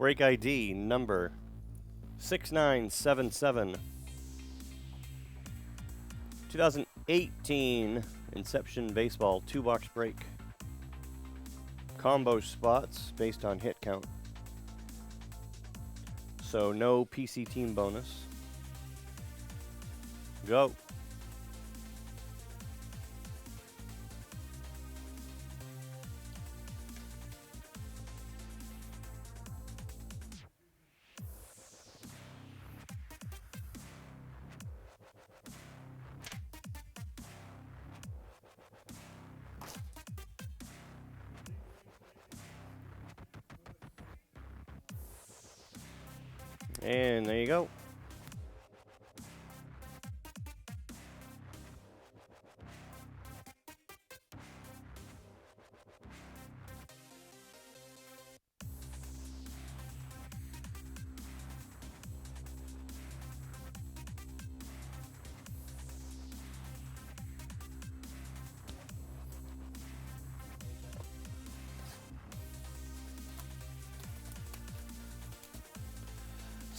Break ID number 6977. 2018 Inception Baseball 2-box break. Combo spots based on hit count. So no PC team bonus. Go. And there you go.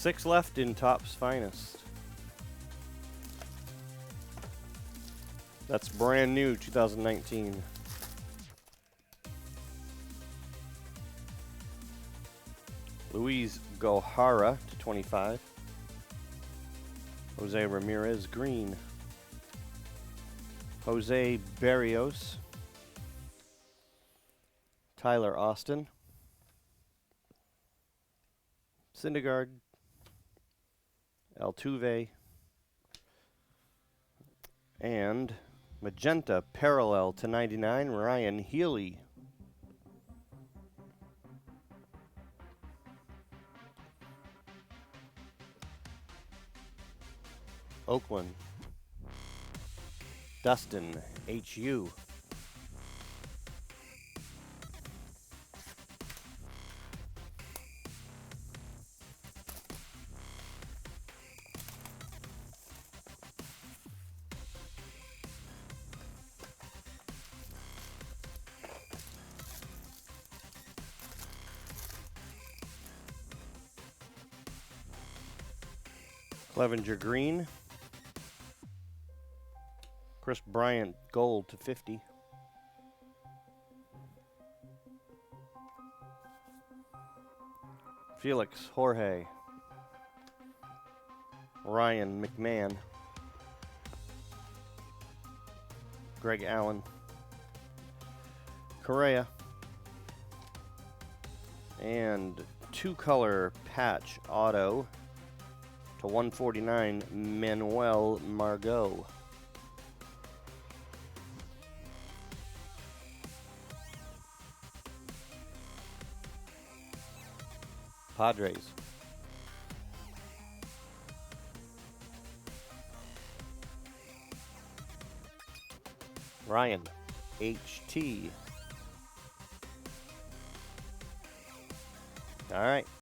Six left in Topps Finest. That's brand new 2019. Luis Gohara to 25. Jose Ramirez green. Jose Berrios. Tyler Austin. Syndergaard. Altuve. And magenta parallel to 99, Ryan Healy. Oakland. Dustin H.U. Clevenger green. Chris Bryant gold to 50. Felix Jorge. Ryan McMahon. Greg Allen. Correa. And two-color patch auto to 149, Manuel Margot. Padres. Ryan HT. All right.